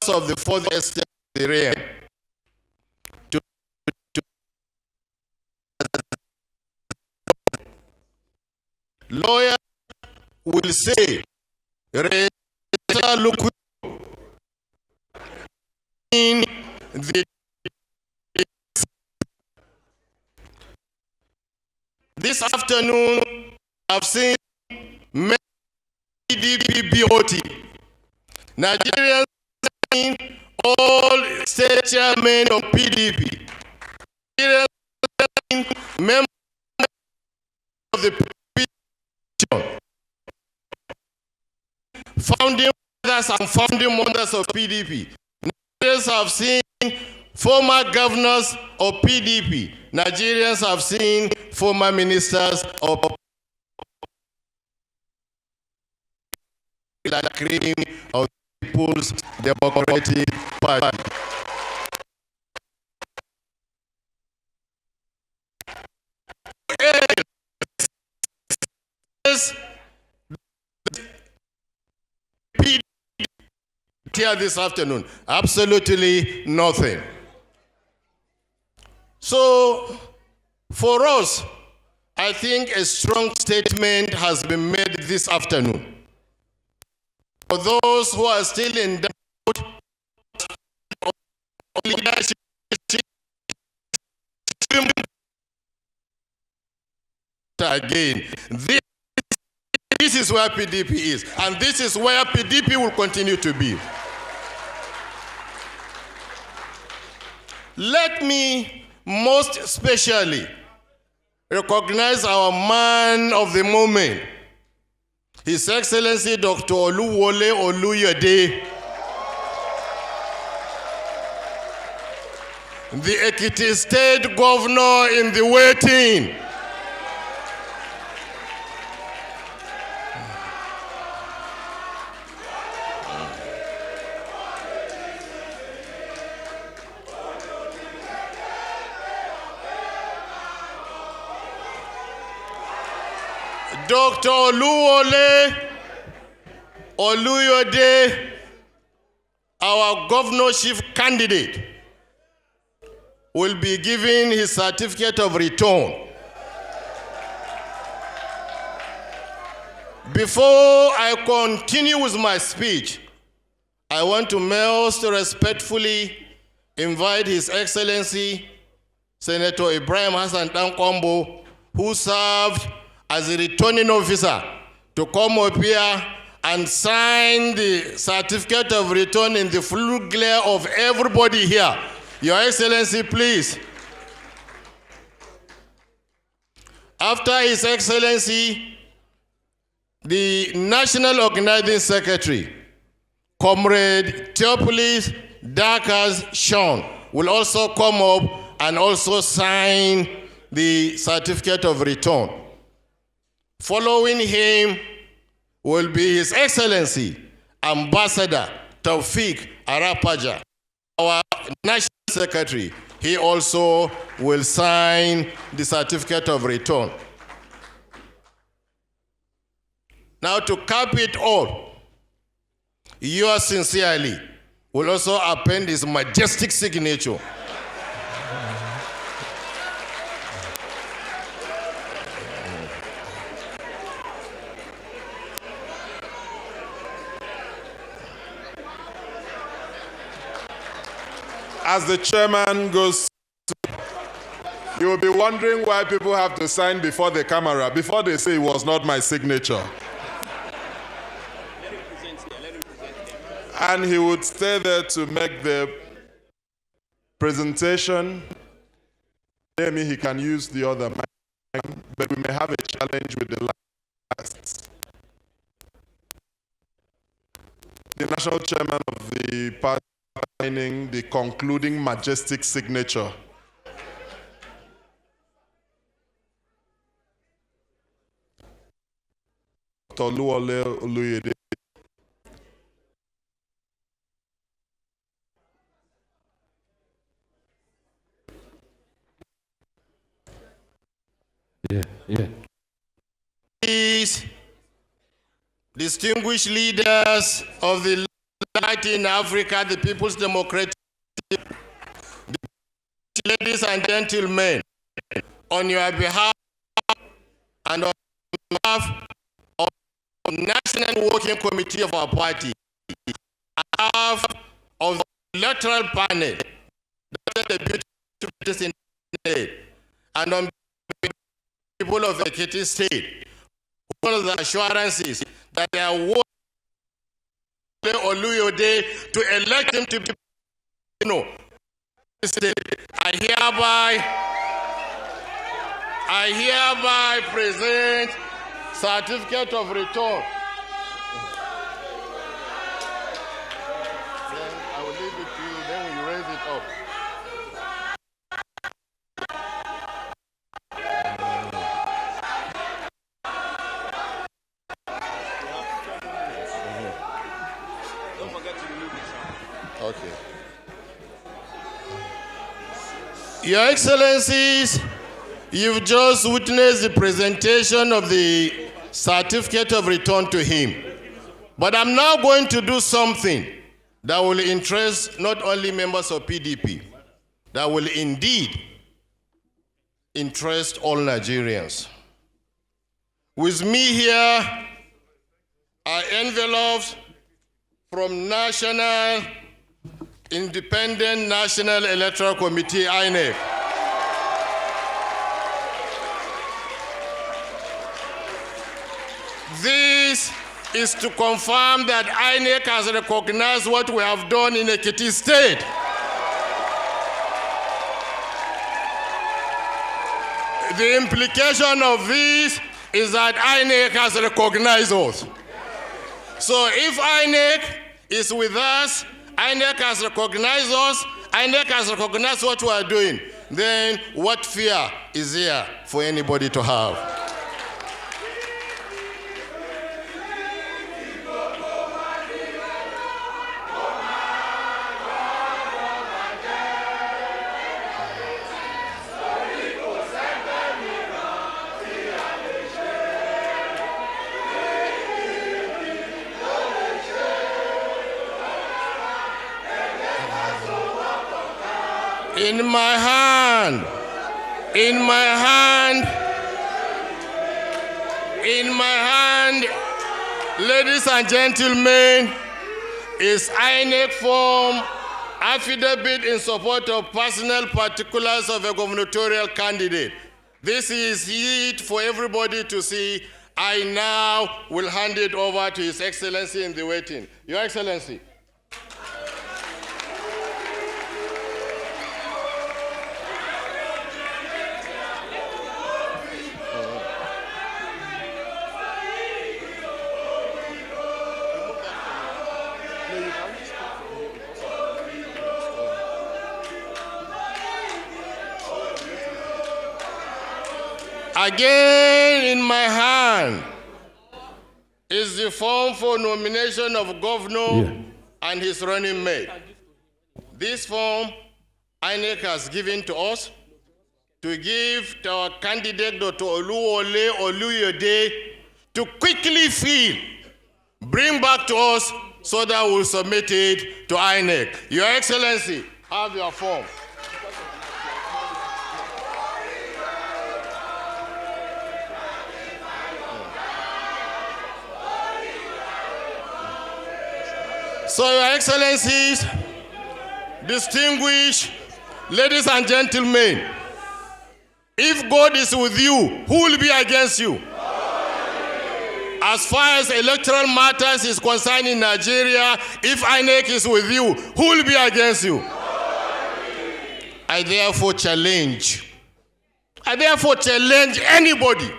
of the fourth estate of the realm lawyer will say in the this afternoon I've seen many PDP BOT Nigerians all state chairmen of PDP, members of the PDP, founding fathers and founding mothers of PDP. Nigerians have seen former governors of PDP. Nigerians have seen former ministers of the cream of the People's Democratic Party. Here this afternoon, absolutely nothing. So, for us, I think a strong statement has been made this afternoon. For those who are still in doubt, leadership again. This is where PDP is, and this is where PDP will continue to be. Let me most especially recognize our man of the moment, His Excellency Dr. Oluwole Oluyede, the Ekiti State Governor in the waiting. Dr. Oluwole Oluyede, our governorship candidate, will be given his certificate of return. Before I continue with my speech, I want to most respectfully invite His Excellency Senator Ibrahim Hassan Dankombo, who served as a returning officer, to come up here and sign the certificate of return in the full glare of everybody here. Your Excellency, please. After His Excellency, the National Organizing Secretary, Comrade Theophilus Dakas Sean, will also come up and also sign the certificate of return. Following him will be His Excellency Ambassador Taufik Arapaja, our National Secretary. He also will sign the certificate of return. Now, to cap it all, yours sincerely will also append his majestic signature. As the chairman goes, you will be wondering why people have to sign before the camera, before they say it was not my signature. And he would stay there to make the presentation. Maybe he can use the other mic, but we may have a challenge with the last. The national chairman of the party signing the concluding majestic signature. Dr. Oluwole Oluyede. Yeah. These distinguished leaders of the Latin Africa, the People's Democratic, ladies and gentlemen, on your behalf and on behalf of the National Working Committee of our party, on behalf of the Electoral panel, the beautiful state, and on behalf of the people of Ekiti State, all the assurances that they are Oluyode to elect him to be I hereby present certificate of return. Then I will leave it to you, then we raise it up. Don't forget to remove it. Okay. Your Excellencies, you've just witnessed the presentation of the certificate of return to him. But I'm now going to do something that will interest not only members of PDP, that will indeed interest all Nigerians. With me here are envelopes from National Independent National Electoral Committee, INEC. This is to confirm that INEC has recognized what we have done in Ekiti State. The implication of this is that INEC has recognized us. So if INEC is with us, INEC has recognized us, INEC has recognized what we are doing, then what fear is there for anybody to have? In my hand, ladies and gentlemen, is INEC form affidavit in support of personal particulars of a gubernatorial candidate. This is it for everybody to see. I now will hand it over to His Excellency in the waiting. Your Excellency. Again in my hand is the form for nomination of governor and his running mate. This form INEC has given to us to give to our candidate Dr. Oluwole Oluyode to quickly fill, bring back to us so that we'll submit it to INEC. Your Excellency, have your form. So, Your Excellencies, distinguished ladies and gentlemen, if God is with you, who will be against you? As far as electoral matters is concerned in Nigeria, if INEC is with you, who will be against you? I therefore challenge anybody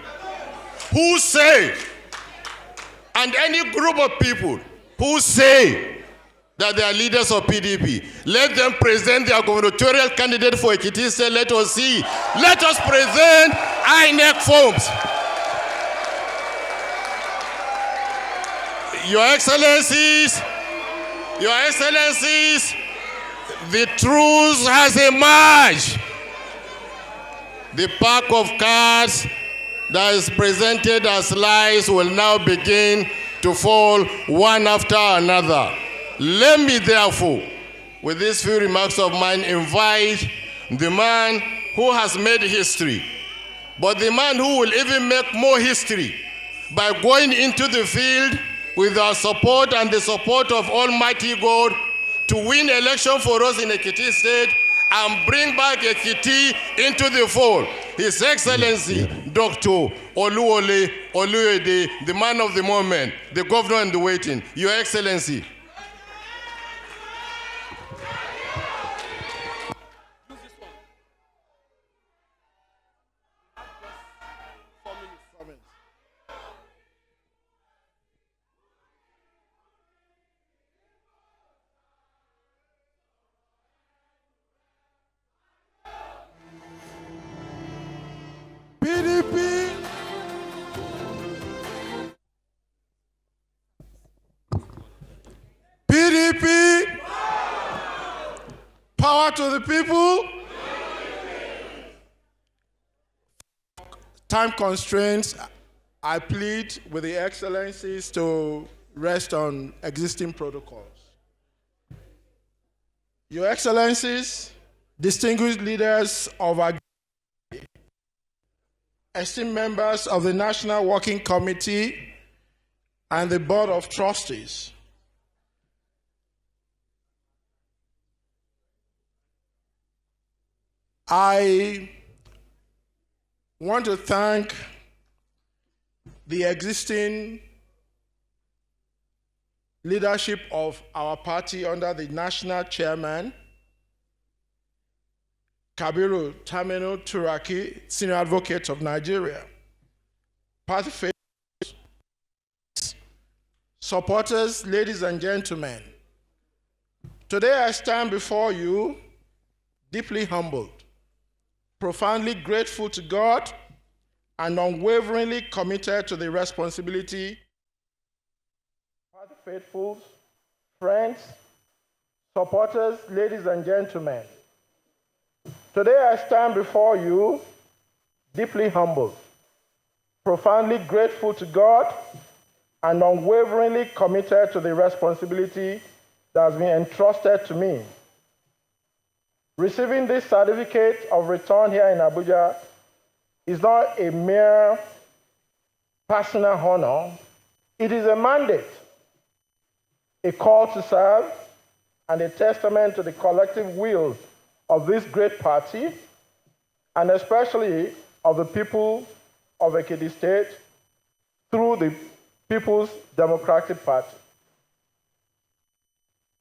who say, and any group of people who say that they are leaders of PDP, let them present their gubernatorial candidate for Ekiti State. Let us see. Let us present INEC forms. Your Excellencies, the truth has emerged. The pack of cards that is presented as lies will now begin to fall one after another. Let me therefore, with these few remarks of mine, invite the man who has made history, but the man who will even make more history by going into the field with our support and the support of Almighty God to win election for us in Ekiti State and bring back Ekiti into the fold. His Excellency, Dr. Oluwole Oluyode, the man of the moment, the governor in the waiting. Your Excellency. Power to the people. Time constraints, I plead with the excellencies to rest on existing protocols. Your excellencies, distinguished leaders of our esteemed members of the National Working Committee and the Board of Trustees, I want to thank the existing leadership of our party under the national chairman, Kabiru Tamino Turaki, Senior Advocate of Nigeria, party supporters, ladies and gentlemen. Today I stand before you deeply humbled, profoundly grateful to God, and unwaveringly committed to the responsibility. Party faithfuls, friends, supporters, ladies and gentlemen. Today I stand before you deeply humbled, profoundly grateful to God, and unwaveringly committed to the responsibility that has been entrusted to me. Receiving this certificate of return here in Abuja is not a mere personal honor. It is a mandate, a call to serve, and a testament to the collective will of this great party, and especially of the people of Ekiti State through the People's Democratic Party.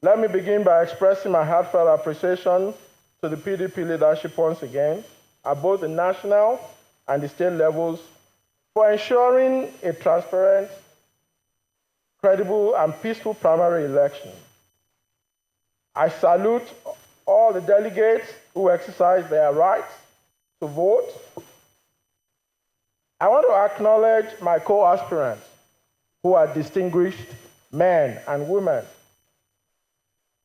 Let me begin by expressing my heartfelt appreciation to the PDP leadership once again, at both the national and the state levels, for ensuring a transparent, credible, and peaceful primary election. I salute all the delegates who exercise their rights to vote. I want to acknowledge my co-aspirants, who are distinguished men and women,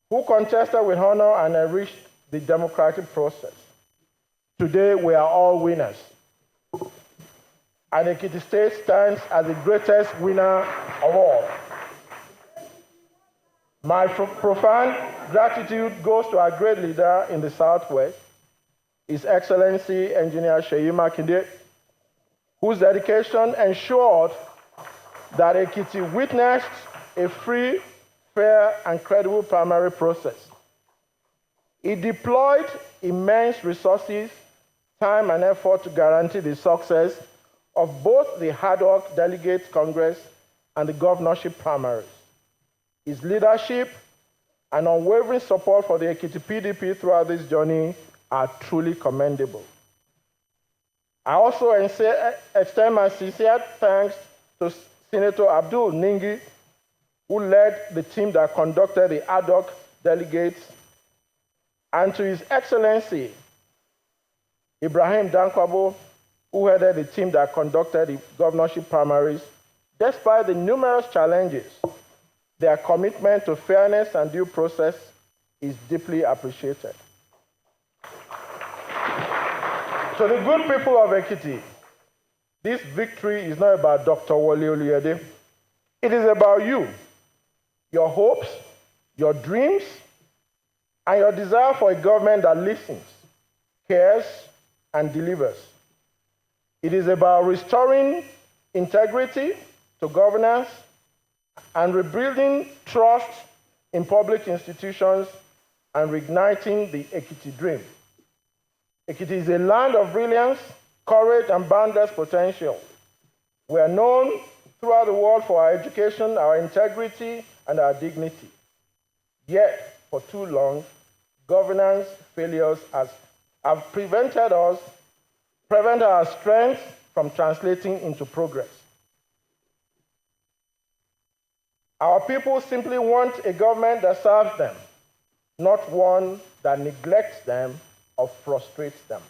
who contested with honor and enriched the democratic process. Today, we are all winners. And Ekiti State stands as the greatest winner of all. My profound gratitude goes to our great leader in the Southwest, His Excellency Engineer Seyi Makinde, whose dedication ensured that Ekiti witnessed a free, fair, and credible primary process. He deployed immense resources, time, and effort to guarantee the success of both the Ad hoc Delegate Congress and the governorship primaries. His leadership and unwavering support for the Ekiti PDP throughout this journey are truly commendable. I also extend my sincere thanks to Senator Abdul Ningi, who led the team that conducted the ad hoc delegates, and to His Excellency Ibrahim Dankwabo, who headed the team that conducted the governorship primaries. Despite the numerous challenges, their commitment to fairness and due process is deeply appreciated. To the good people of Ekiti, this victory is not about Dr. Wole Oluyede. It is about you, your hopes, your dreams, and your desire for a government that listens, cares, and delivers. It is about restoring integrity to governance and rebuilding trust in public institutions and reigniting the Ekiti dream. Ekiti is a land of brilliance, courage, and boundless potential. We are known throughout the world for our education, our integrity, and our dignity. Yet, for too long, governance failures have prevented our strength from translating into progress. Our people simply want a government that serves them, not one that neglects them or frustrates them.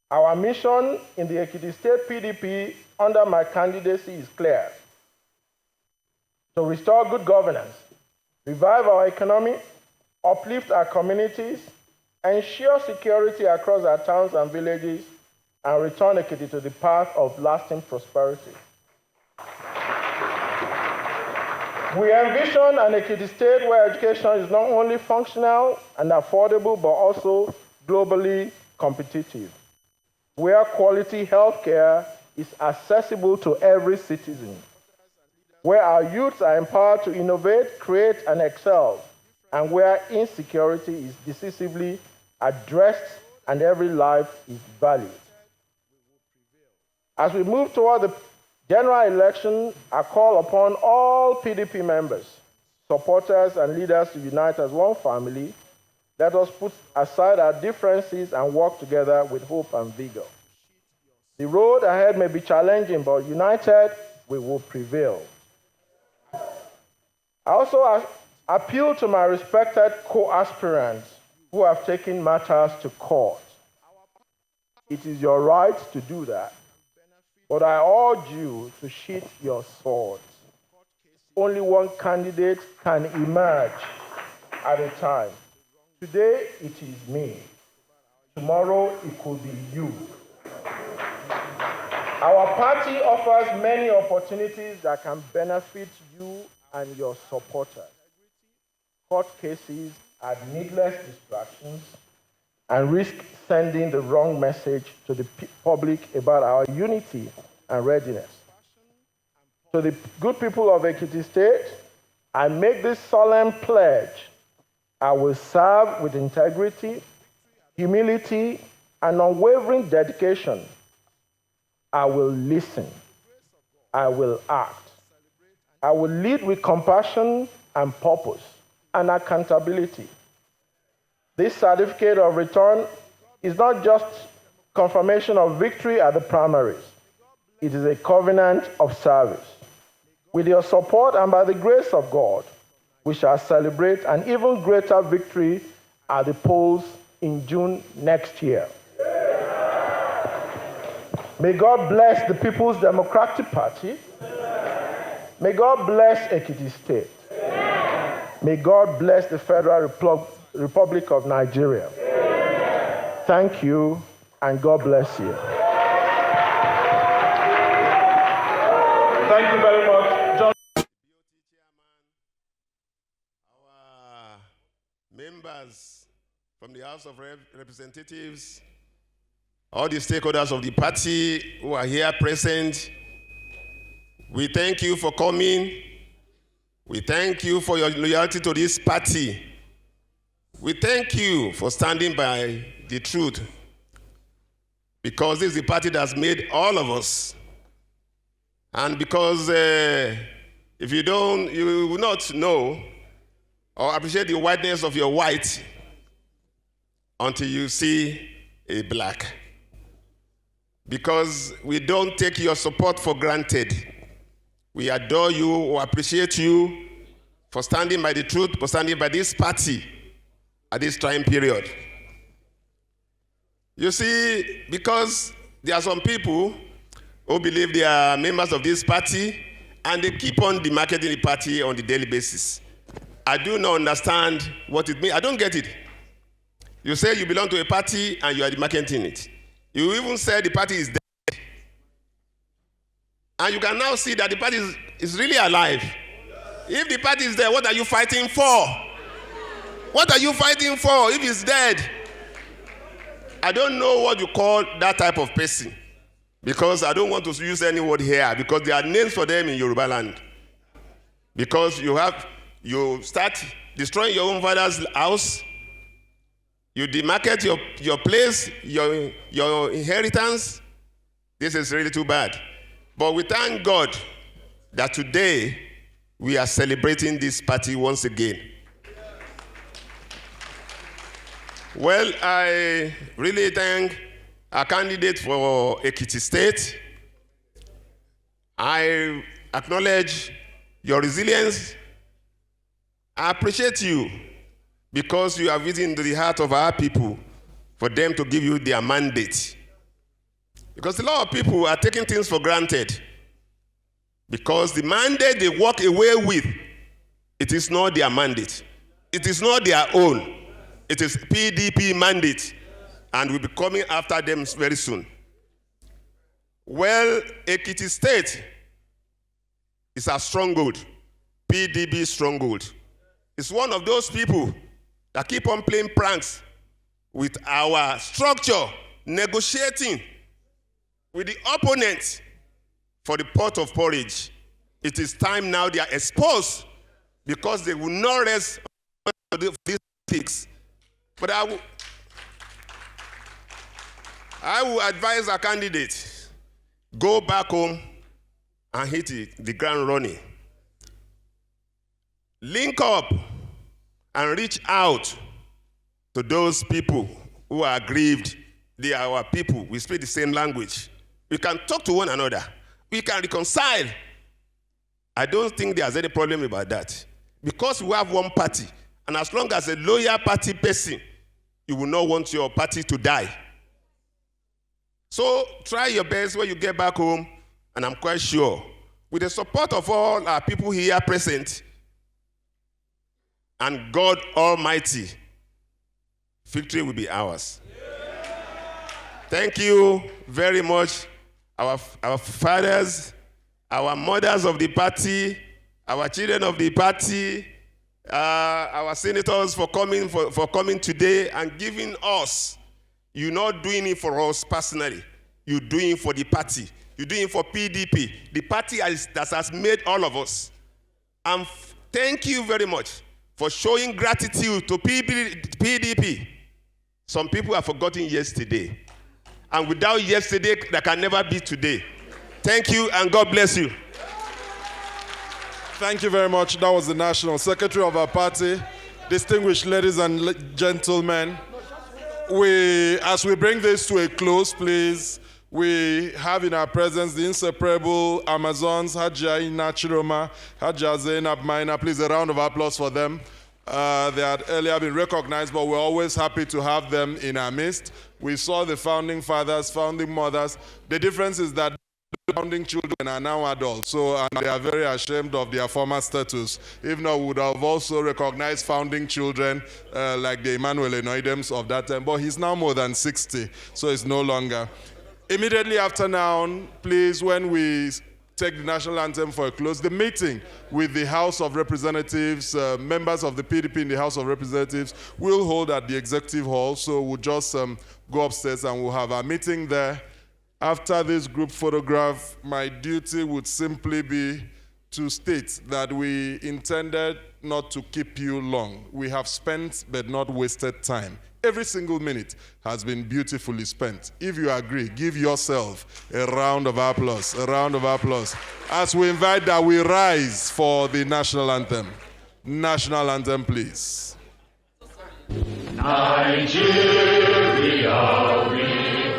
Our mission in the Ekiti State PDP under my candidacy is clear: to restore good governance, revive our economy, uplift our communities, ensure security across our towns and villages, and return Ekiti to the path of lasting prosperity. We envision an Ekiti state where education is not only functional and affordable, but also globally competitive, where quality healthcare is accessible to every citizen, where our youths are empowered to innovate, create, and excel, and where insecurity is decisively addressed and every life is valued. As we move toward the general election, I call upon all PDP members, supporters, and leaders to unite as one family. Let us put aside our differences and work together with hope and vigor. The road ahead may be challenging, but united, we will prevail. I also appeal to my respected co-aspirants who have taken matters to court. It is your right to do that, but I urge you to sheath your swords. Only one candidate can emerge at a time. Today, it is me. Tomorrow, it could be you. Our party offers many opportunities that can benefit you and your supporters. Court cases are needless distractions and risk sending the wrong message to the public about our unity and readiness. To the good people of Ekiti State, I make this solemn pledge. I will serve with integrity, humility, and unwavering dedication. I will listen. I will act. I will lead with compassion and purpose and accountability. This certificate of return is not just confirmation of victory at the primaries. It is a covenant of service. With your support and by the grace of God, we shall celebrate an even greater victory at the polls in June next year. May God bless the People's Democratic Party. May God bless Ekiti State. May God bless the Federal Republic of Nigeria. Thank you, and God bless you. Thank you very much, John. Our members from the House of Representatives, all the stakeholders of the party who are here present, we thank you for coming. We thank you for your loyalty to this party. We thank you for standing by the truth, because this is the party that's made all of us. And because if you don't, you will not know or appreciate the whiteness of your white until you see a black. Because we don't take your support for granted. We adore you or appreciate you for standing by the truth, for standing by this party at this time period. You see, because there are some people who believe they are members of this party and they keep on demarketing the party on the daily basis. I do not understand what it means. I don't get it. You say you belong to a party and you are demarketing it. You even say the party is dead. And you can now see that the party is really alive. If the party is there, what are you fighting for? What are you fighting for if it's dead? I don't know what you call that type of person, because I don't want to use any word here, because there are names for them in Yoruba land. Because you start destroying your own father's house, you demarket your place, your inheritance. This is really too bad. But we thank God that today we are celebrating this party once again. Well, I really thank our candidate for Ekiti State. I acknowledge your resilience. I appreciate you because you have written into the heart of our people for them to give you their mandate. Because a lot of people are taking things for granted. Because the mandate they walk away with, it is not their mandate. It is not their own. It is PDP mandate, and we'll be coming after them very soon. Well, Ekiti State is a stronghold, PDP stronghold. It's one of those people that keep on playing pranks with our structure, negotiating with the opponent for the pot of porridge. It is time now they are exposed because they will not rest on these things. But I will advise our candidate, go back home and hit the ground running. Link up and reach out to those people who are aggrieved. They are our people. We speak the same language. We can talk to one another. We can reconcile. I don't think there's any problem about that. Because we have one party, and as long as a loyal party person, you will not want your party to die. So try your best when you get back home, and I'm quite sure, with the support of all our people here present, and God Almighty, victory will be ours. Thank you very much, our fathers, our mothers of the party, our children of the party, our senators for coming today and giving us. You're not doing it for us personally. You're doing it for the party. You're doing it for PDP, the party that has made all of us. And thank you very much for showing gratitude to PDP. Some people have forgotten yesterday. And without yesterday, there can never be today. Thank you, and God bless you. Thank you very much. That was the National Secretary of our party. Distinguished ladies and gentlemen, as we bring this to a close, please, we have in our presence the inseparable Amazons, Hajia Ina Chiroma, Hajia Zainab Maina. Please, a round of applause for them. They had earlier been recognized, but we're always happy to have them in our midst. We saw the founding fathers, founding mothers. The difference is that the founding children are now adults, and they are very ashamed of their former status. If not, we would have also recognized founding children like the Emmanuel Enoidems of that time, but he's now more than 60, so it's no longer. Immediately after now, please, when we take the national anthem for a close, the meeting with the House of Representatives, members of the PDP in the House of Representatives, will hold at the Executive Hall, so we'll just go upstairs and we'll have our meeting there. After this group photograph, my duty would simply be to state that we intended not to keep you long. We have spent but not wasted time. Every single minute has been beautifully spent. If you agree, give yourself a round of applause, a round of applause, as we invite that we rise for the national anthem. National anthem, please. Nigeria, we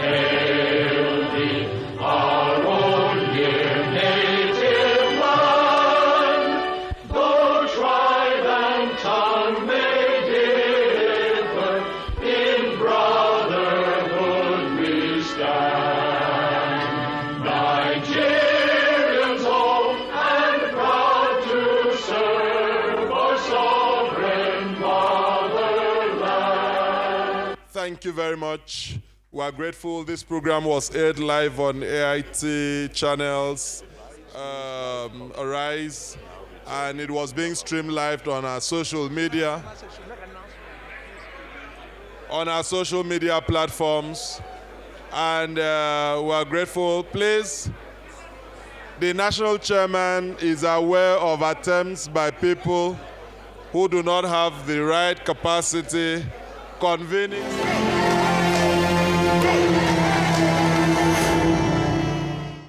hail thee, our own dear native land. Though tribe and tongue may differ, in brotherhood we stand. Nigerians old and proud to serve our sovereign motherland. Thank you very much. We are grateful. This program was aired live on AIT channels, Arise, and it was being streamed live on our social media, platforms, and we are grateful. Please, the national chairman is aware of attempts by people who do not have the right capacity convening.